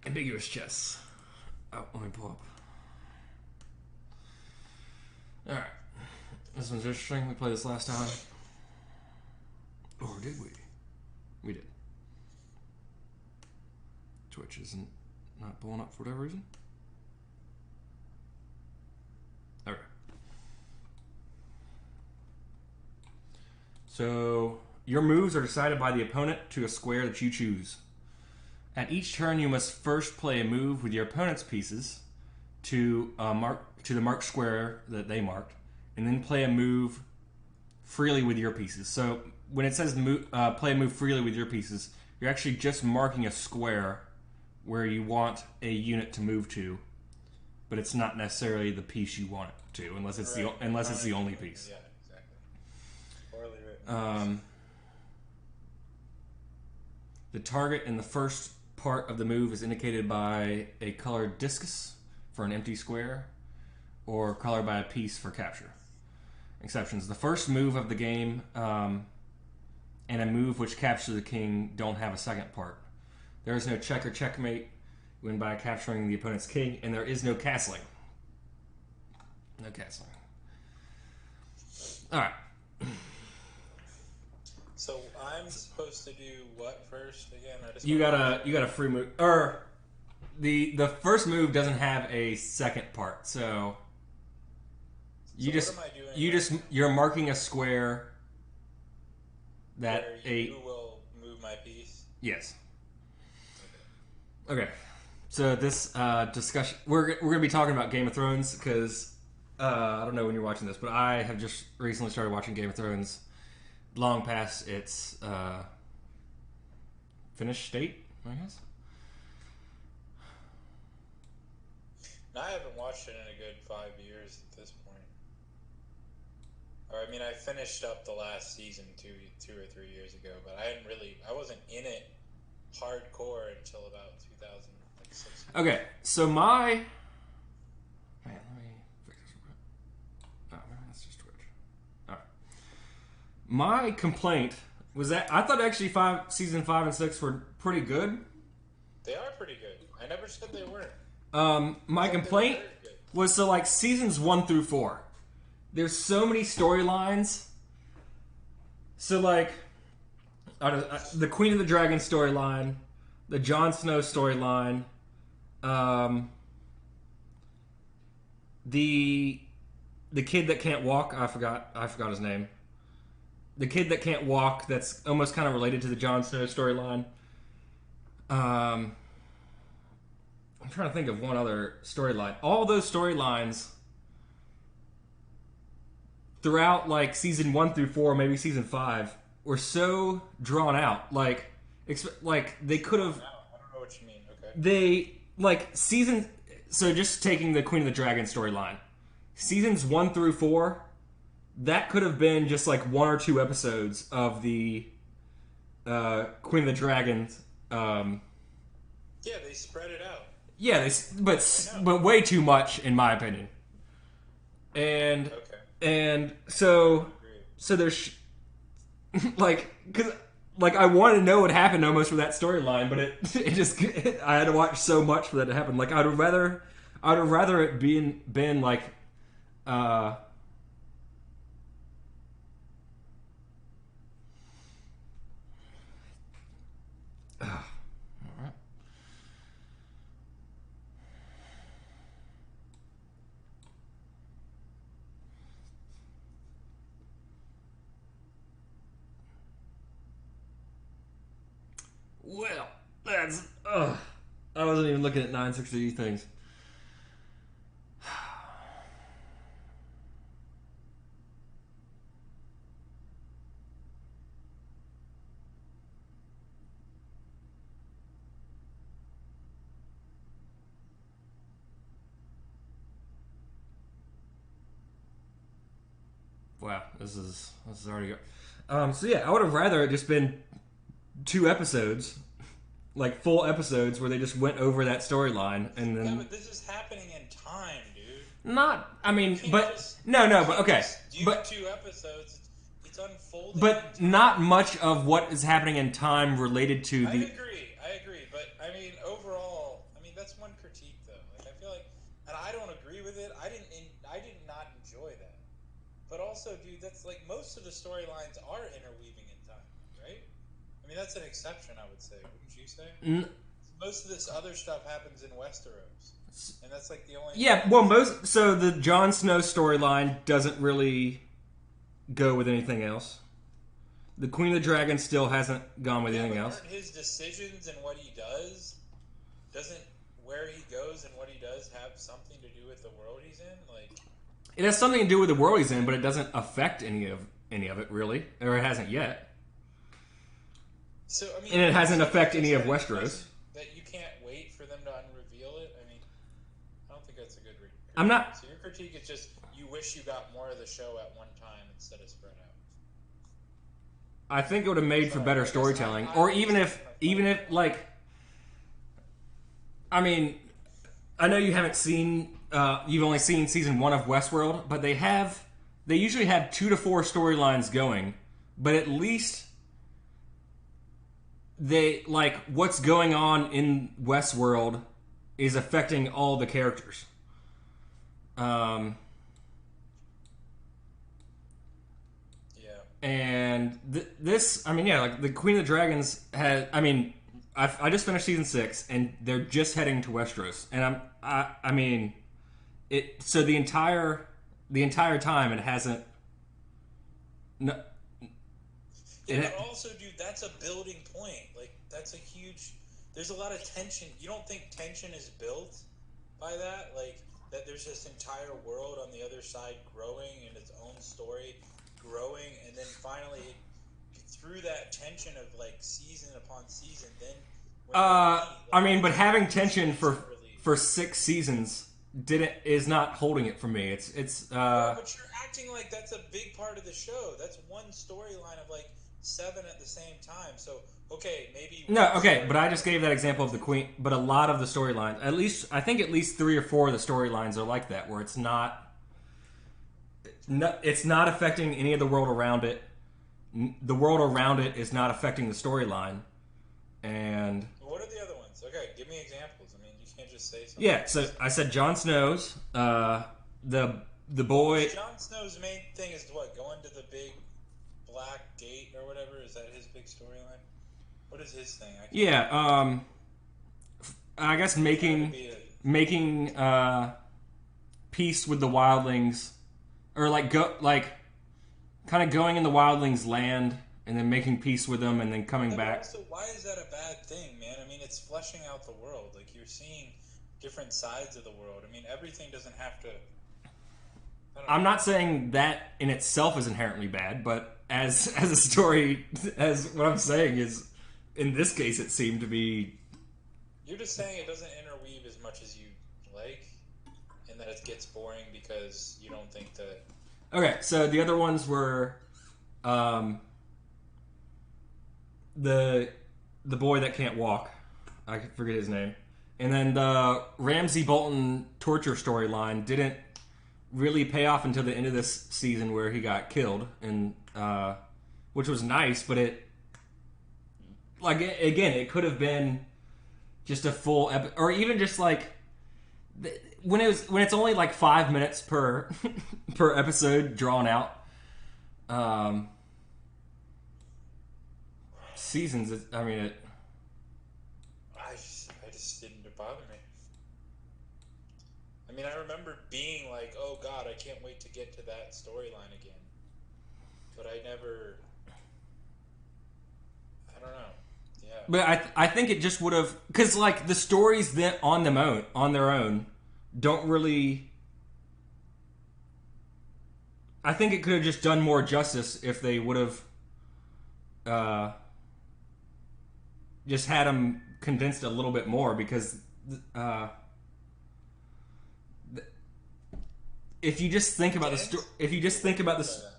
Ambiguous chess. Oh, let me pull up. Alright. This one's interesting. We played this last time. Or did we? We did. Twitch isn't not pulling up for whatever reason. Okay. So, your moves are decided by the opponent to a square that you choose. At each turn, you must first play a move with your opponent's pieces to the marked square that they marked, and then play a move freely with your pieces. So when it says play a move freely with your pieces, you're actually just marking a square where you want a unit to move to, but it's not necessarily the piece you want it to, unless it's the only piece. Yeah, exactly. Poorly written. The target in the first part of the move is indicated by a colored discus for an empty square, or colored by a piece for capture. Exceptions: the first move of the game and a move which captures the king don't have a second part. There is no check or checkmate. You win by capturing the opponent's king, and there is no castling. No castling. All right. So I'm supposed to do what first again? You got a free move, or the first move doesn't have a second part. So you're marking a square that you will move my piece. Yes. Okay. So this discussion, we're gonna be talking about Game of Thrones because I don't know when you're watching this, but I have just recently started watching Game of Thrones. Long past its finished state, I guess. No, I haven't watched it in a good 5 years at this point. Or I mean, I finished up the last season two or 3 years ago, but I wasn't in it hardcore until about 2006. Okay, so let me fix this real quick. Oh, maybe that's just Twitch. All right. My complaint was that I thought actually season 5 and 6 were pretty good. They are pretty good. I never said they weren't. My complaint was like seasons 1 through 4. There's so many storylines. So like the Queen of the Dragon storyline, the Jon Snow storyline, the kid that can't walk. I forgot his name. The kid that can't walk. That's almost kind of related to the Jon Snow storyline. I'm trying to think of one other storyline. All those storylines throughout like season 1 through 4, maybe season 5, were so drawn out. Like they could have. I don't know what you mean. Okay. They So just taking the Queen of the Dragon storyline, seasons 1 through 4, that could have been just like 1 or 2 episodes of the Queen of the Dragon. Yeah, they spread it out. Yeah, but way too much in my opinion. And so there's because I wanted to know what happened almost for that storyline, but it just I had to watch so much for that to happen. Like I'd have rather it been like well, that's I wasn't even looking at 960 things. Wow, this is already go. So yeah, I would have rather it just been 2 episodes, like full episodes where they just went over that storyline and then. Yeah, but this is happening in time, dude. Not, I mean, but just, no, but okay, but 2 episodes, it's unfolding. But not much of what is happening in time related to the. I agree, but I mean, overall, I don't agree with it. I did not enjoy that. But also, dude, that's like most of the storylines are interweaving in time, right? I mean, that's an exception, I would say. Wouldn't you say? Most of this other stuff happens in Westeros, and that's like the only. Yeah, well, so the Jon Snow storyline doesn't really go with anything else. The Queen of the Dragon still hasn't gone with anything else. His decisions and what he doesn't where he goes and what he does have something to do with the world he's in? Like, it has something to do with the world he's in, but it doesn't affect any of it really, or it hasn't yet. So I mean, and it hasn't affected any of Westeros. That you can't wait for them to unreveal it. I mean, I don't think that's a good. I'm not. So your critique is just you wish you got more of the show at one time instead of spread out. I think it would have made for better storytelling, or even if like, I mean, I know you haven't seen, you've only seen season 1 of Westworld, but they usually have 2 to 4 storylines going, but at least they, like, what's going on in Westworld is affecting all the characters. And this, I mean, yeah, like the Queen of the Dragons has. I mean, I just finished season 6, and they're just heading to Westeros, and I mean, it. So the entire time it hasn't. No. Yeah, but also, dude, that's a building point. Like, that's a huge. There's a lot of tension. You don't think tension is built by that? Like that, there's this entire world on the other side growing in its own story. Growing, and then finally through that tension of like season upon season, then I mean, but having tension for 6 seasons is not holding it for me. It's yeah, but you're acting like that's a big part of the show. That's one storyline of like 7 at the same time. So okay, maybe but I just gave that example of the Queen. But a lot of the storylines, I think at least 3 or 4 of the storylines are like that, where it's not affecting any of the world around it. The world around it is not affecting the storyline. And what are the other ones? Okay, give me examples. I mean, you can't just say something. Yeah, so I said Jon Snow's, the boy. Jon Snow's main thing is what? Going to the big black gate or whatever? Is that his big storyline? What is his thing? I guess making peace with the wildlings. Or kind of going in the wildlings' land and then making peace with them and then coming back. Also, why is that a bad thing, man? I mean, it's fleshing out the world. Like, you're seeing different sides of the world. I mean, everything doesn't have to. I'm not saying that in itself is inherently bad, but as a story, as what I'm saying is, in this case, it seemed to be. You're just saying it doesn't interweave as much as you like, and that it gets boring because you don't think that. Okay, so the other ones were, the boy that can't walk. I forget his name. And then the Ramsay Bolton torture storyline didn't really pay off until the end of this season, where he got killed, and which was nice, but it, like, again, it could have been just a full or even just like when it's only like 5 minutes per per episode drawn out. Seasons. I just didn't bother me. I mean, I remember being like, "Oh God, I can't wait to get to that storyline again," but I never. I don't know. Yeah. But I think it just would have, because like the stories that on their own don't really. I think it could have just done more justice if they would have just had them condensed a little bit more, because if you just think about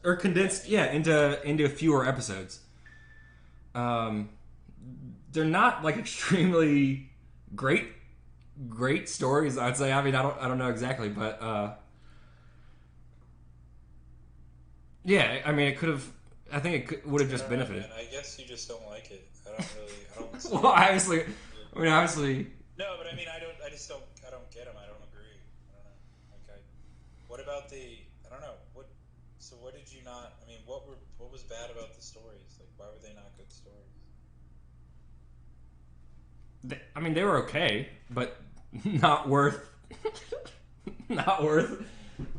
or condensed, into fewer episodes, they're not like extremely great stories, I'd say. I mean, I don't know exactly, but yeah, I mean, it could have. I think it would have just benefited. Man, I guess you just don't like it. I don't. Well, obviously. No, but I mean, I don't get them. I don't agree. I don't know. about the? I don't know. What? So what did you not? I mean, what was bad about the stories? Like, why were they not good stories? I mean, they were okay, but not worth not worth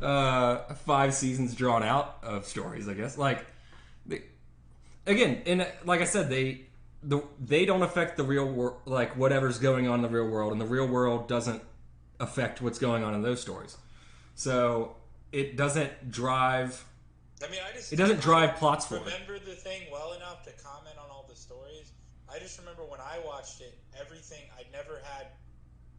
5 seasons drawn out of stories. I guess. Like, again, and like I said, they don't affect the real world. Like whatever's going on in the real world, and the real world doesn't affect what's going on in those stories. So it doesn't drive. I mean, it doesn't drive plots forward. Remember the thing well enough to comment on all the stories. I just remember when I watched it, everything I'd never had,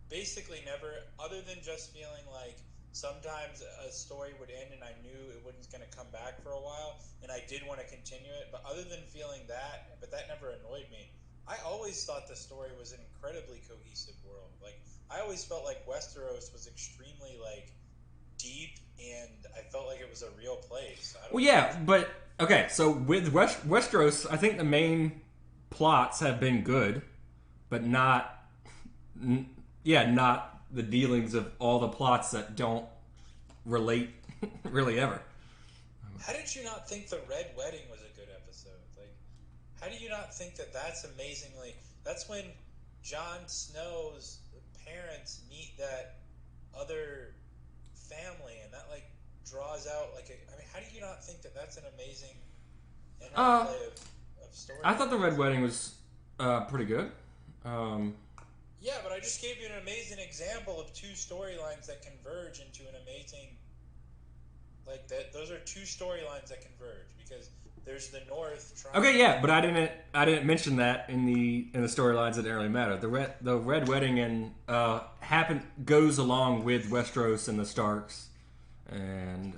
basically never, other than just feeling like sometimes a story would end and I knew it wasn't going to come back for a while, and I did want to continue it. But other than feeling that, but that never annoyed me. I always thought the story was an incredibly cohesive world. Like, I always felt like Westeros was extremely like deep, and I felt like it was a real place. Well, yeah, but okay. So with Westeros, I think the main plots have been good, but not the dealings of all the plots that don't relate really ever. How did you not think the Red Wedding was a good episode? Like, how do you not think that that's amazingly? That's when Jon Snow's parents meet that other family, and that like draws out like I mean, how do you not think that that's an amazing interplay of story? I thought the Red Wedding was pretty good. Yeah, but I just gave you an amazing example of 2 storylines that converge into an amazing, like that. Those are 2 storylines that converge because there's the North. Okay, yeah, but I didn't mention that in the storylines that didn't really matter. The Red Wedding and goes along with Westeros and the Starks, and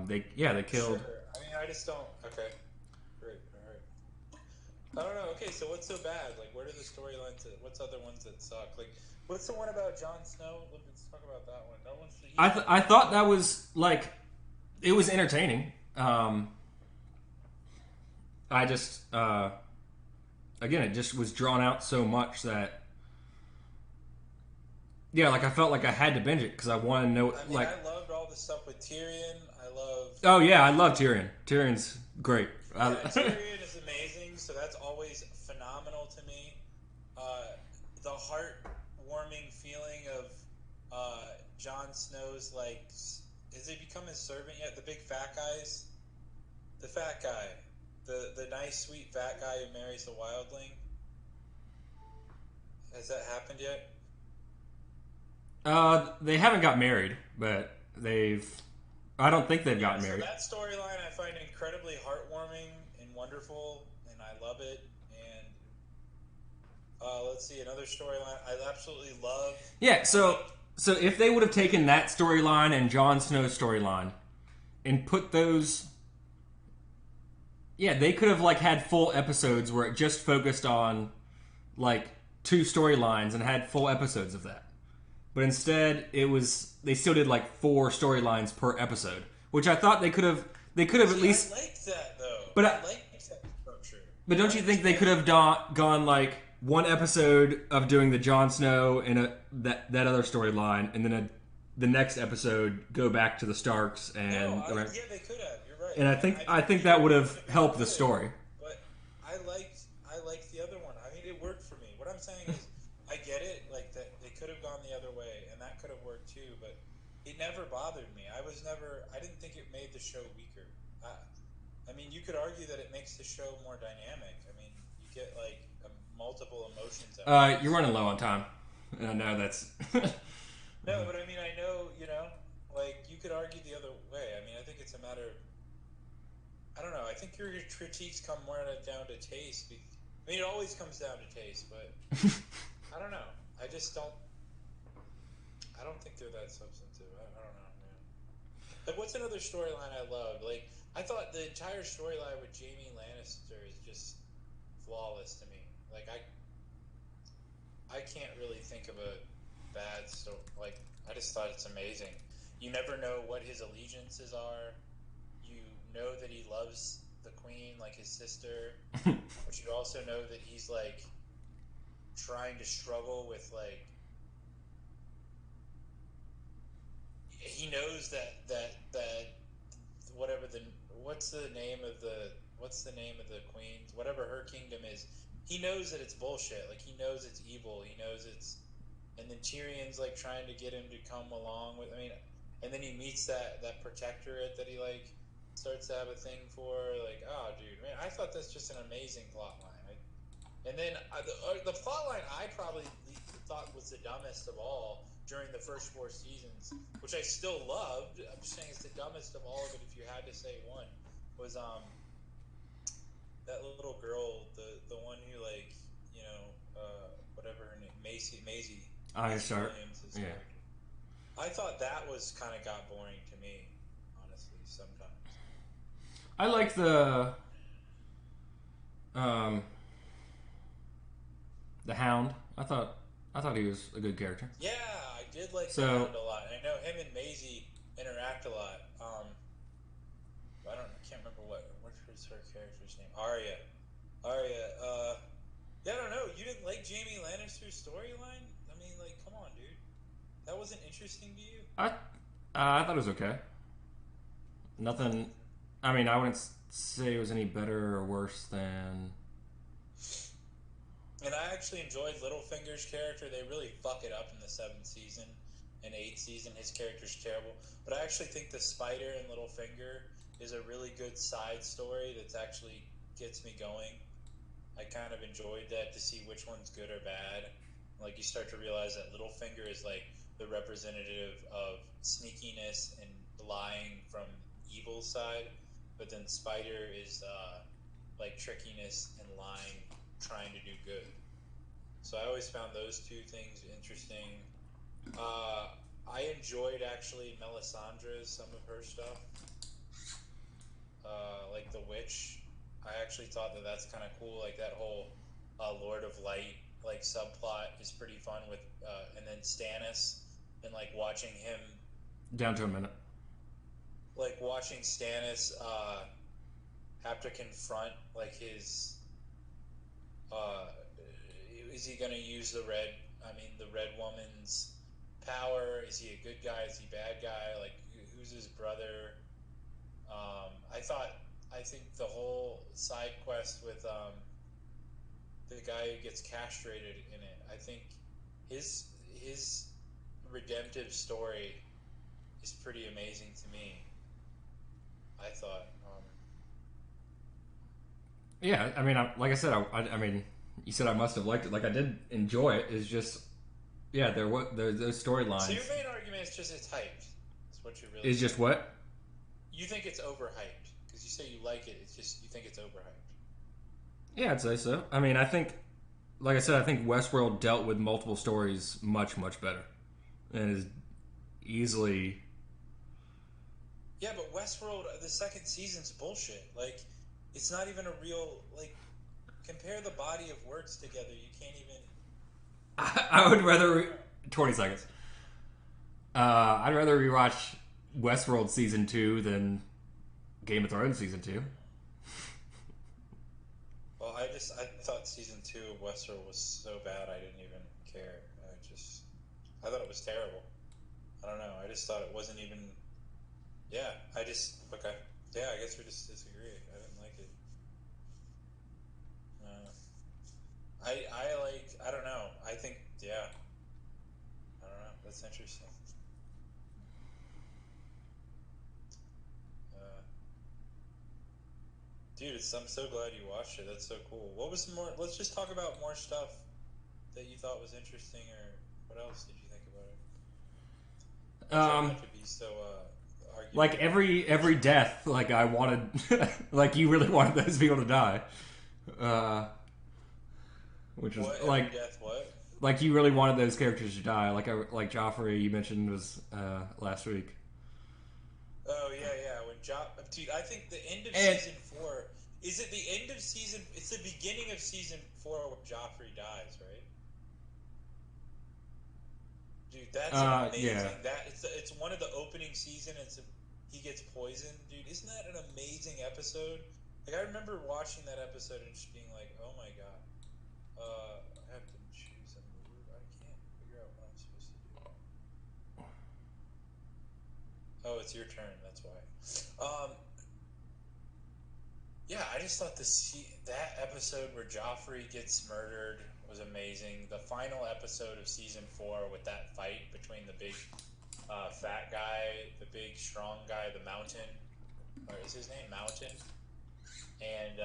they killed. Sure. I mean, I just don't. Okay, great, all right. I don't know. Okay, so what's so bad? Like, what are the storylines? What's other ones that suck? Like, what's the one about Jon Snow? Let's talk about that one. That one's. I thought that was like, it was entertaining. I just, again, it just was drawn out so much that, yeah, like I felt like I had to binge it because I want to know. I mean, I loved all the stuff with Tyrion. Oh yeah, I love Tyrion. Tyrion's great. Yeah, Tyrion is amazing. So that's always phenomenal to me. The heartwarming feeling of Jon Snow's like, has he become his servant yet? The big fat guys, the fat guy. The nice, sweet, fat guy who marries the wildling. Has that happened yet? They haven't got married, but I don't think they've gotten married. That storyline I find incredibly heartwarming and wonderful, and I love it. And let's see, another storyline I absolutely love. Yeah, so if they would have taken that storyline and Jon Snow's storyline and put those. Yeah, they could have like had full episodes where it just focused on like 2 storylines and had full episodes of that. But instead, they still did like 4 storylines per episode, which I thought they could have at least. I liked that though. But I liked that structure. But don't you think they could have gone like 1 episode of doing the Jon Snow and that other storyline, and then the next episode go back to the Starks and yeah, they could have. You're right. And I think that would have helped the story. But I liked the other one. I mean, it worked for me. What I'm saying is, I get it. Like that, they could have gone the other way, and that could have worked too. But it never bothered me. I didn't think it made the show weaker. I mean, you could argue that it makes the show more dynamic. I mean, you get like multiple emotions. You're running low on time, and I know that's. No, but I mean, I know, like, you could argue the other way. I mean, I think it's a matter of, I don't know, I think your critiques come more down to taste. I mean, it always comes down to taste, but I don't know. I don't think they're that substantive. I don't know, man. Like, what's another storyline I love? Like, I thought the entire storyline with Jaime Lannister is just flawless to me. Like, I can't really think of a bad story. Like, I just thought it's amazing. You never know what his allegiances are. You know that he loves the queen like his sister, but you also know that he's like trying to struggle with like he knows that what's the name of the queen? Whatever her kingdom is, he knows that it's bullshit. Like he knows it's evil. He knows it's, and then Tyrion's like trying to get him to come along with. I mean, and then he meets that protectorate that he like starts to have a thing for. Like, oh, dude, man, I thought that's just an amazing plot line. And then the plot line I probably thought was the dumbest of all during the first 4 seasons, which I still loved. I'm just saying it's the dumbest of all of it. If you had to say one, was that little girl, the one who like whatever her name, Maisie. Iron Shark. Yeah. Character. I thought that was kind of got boring to me, honestly. Sometimes. I like the Hound. I thought he was a good character. Yeah, I did like the Hound a lot. I know him and Maisie interact a lot. I can't remember what was her character's name. Arya. Yeah, I don't know. You didn't like Jaime Lannister's storyline? I mean, like, come on, dude. That wasn't interesting to you? I thought it was okay. Nothing. I mean, I wouldn't say it was any better or worse than. And I actually enjoyed Littlefinger's character. They really fuck it up in the 7th season and 8th season. His character's terrible. But I actually think the spider in Littlefinger is a really good side story that actually gets me going. I kind of enjoyed that to see which one's good or bad. Like, you start to realize that Littlefinger is like the representative of sneakiness and lying from evil side. But then Spider is like trickiness and lying, trying to do good. So I always found those two things interesting. I enjoyed actually Melisandre's, some of her stuff, like the witch. I actually thought that that's kind of cool. Like that whole Lord of Light like subplot is pretty fun with, and then Stannis and like watching him. Down to a minute. Like watching Stannis have to confront like his. Is he gonna use the red woman's power? Is he a good guy? Is he a bad guy? Like, who's his brother? I think the whole side quest with the guy who gets castrated in it, I think his redemptive story is pretty amazing to me. I thought. Yeah, I mean, like I said, I mean, you said I must have liked it. Like I did enjoy it. It's just, yeah, those storylines. So your main argument is just it's hyped. That's what you really. Is just what? You think it's overhyped because you say you like it. It's just you think it's overhyped. Yeah, I'd say so. I mean, I think, like I said, I think Westworld dealt with multiple stories much, much better, and is easily. Yeah, but Westworld, the 2nd season's bullshit. Like, it's not even a real like. Compare the body of works together. You can't even. I would rather 20 seconds. I'd rather rewatch Westworld season 2 than Game of Thrones season 2. Well, I thought season 2 of Westworld was so bad I didn't even care. I thought it was terrible. I don't know. I just thought it wasn't even. Yeah, okay. Yeah, I guess we just disagree. I didn't like it. I don't know. I think, yeah. I don't know. That's interesting. Dude, I'm so glad you watched it. That's so cool. What was more? Let's just talk about more stuff that you thought was interesting, or what else did you think about it? To be so, like every death, like I wanted, like you really wanted those people to die. Which was what? like Death, what? Like you really wanted those characters to die. Like Joffrey, you mentioned was last week. Oh yeah. When dude, I think the end of season 4 is it the end of season? It's the beginning of season 4 where Joffrey dies, right? Dude, that's amazing. Yeah. That it's one of the opening season. He gets poisoned, dude. Isn't that an amazing episode? Like I remember watching that episode and just being like, oh my god. I have to choose a move. I can't figure out what I'm supposed to do. Oh, it's your turn. That's why. Yeah, I just thought that episode where Joffrey gets murdered was amazing. The final episode of season 4 with that fight between the big fat guy, the big strong guy, the Mountain, or is his name Mountain? And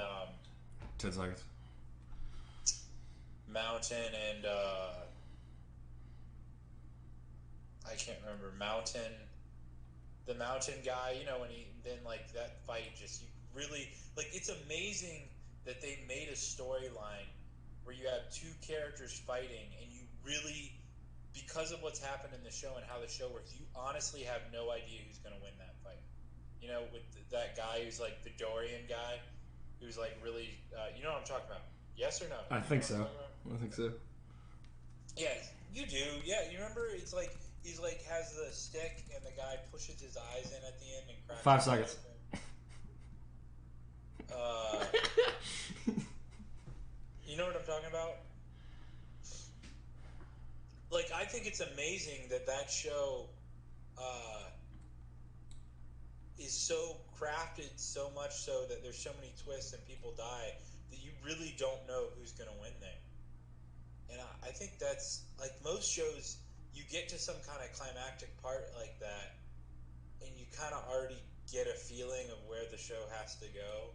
10 seconds. Mountain and I can't remember the Mountain guy. You know, when he then like that fight just you really like. It's amazing that they made a storyline where you have two characters fighting, and you really, because of what's happened in the show and how the show works, you honestly have no idea who's going to win that fight. You know, with that guy who's like the Dorian guy, who's like really, you know what I'm talking about? Yes or no? I think so. I think so. Yeah, you do. Yeah, you remember? It's like he's like has the stick, and the guy pushes his eyes in at the end and cracks. 5 seconds. You know what I'm talking about? Like, I think it's amazing that show is so crafted so much so that there's so many twists and people die that you really don't know who's going to win there. And I think that's, like, most shows, you get to some kind of climactic part like that, and you kind of already get a feeling of where the show has to go,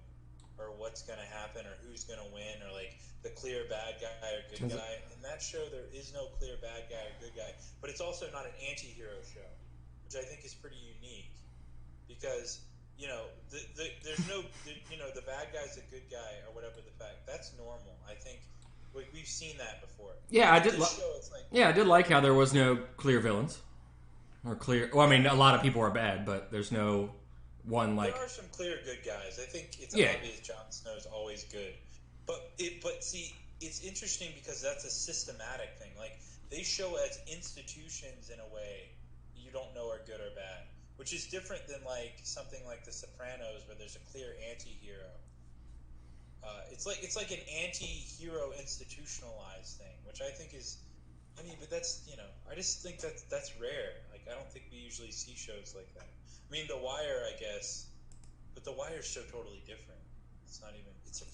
or what's going to happen, or who's going to win, or, like, the clear bad guy or good guy. In that show, there is no clear bad guy or good guy. But it's also not an anti-hero show, which I think is pretty unique. Because, you know, there's no, you know, the bad guy's a good guy, or whatever the fact. That's normal. I think we've seen that before. Yeah, I did. I did like how there was no clear villains or clear. Well, I mean, a lot of people are bad, but there's no one like. There are some clear good guys. I think it's obvious Jon Snow's always good, but see, it's interesting because that's a systematic thing. Like, they show as institutions in a way you don't know are good or bad, which is different than like something like The Sopranos where there's a clear anti-hero. It's like an anti-hero institutionalized thing, which I think is, I mean, but that's, you know, I just think that's rare. Like, I don't think we usually see shows like that. I mean, The Wire, I guess, but The Wire's so totally different. It's not even, it's a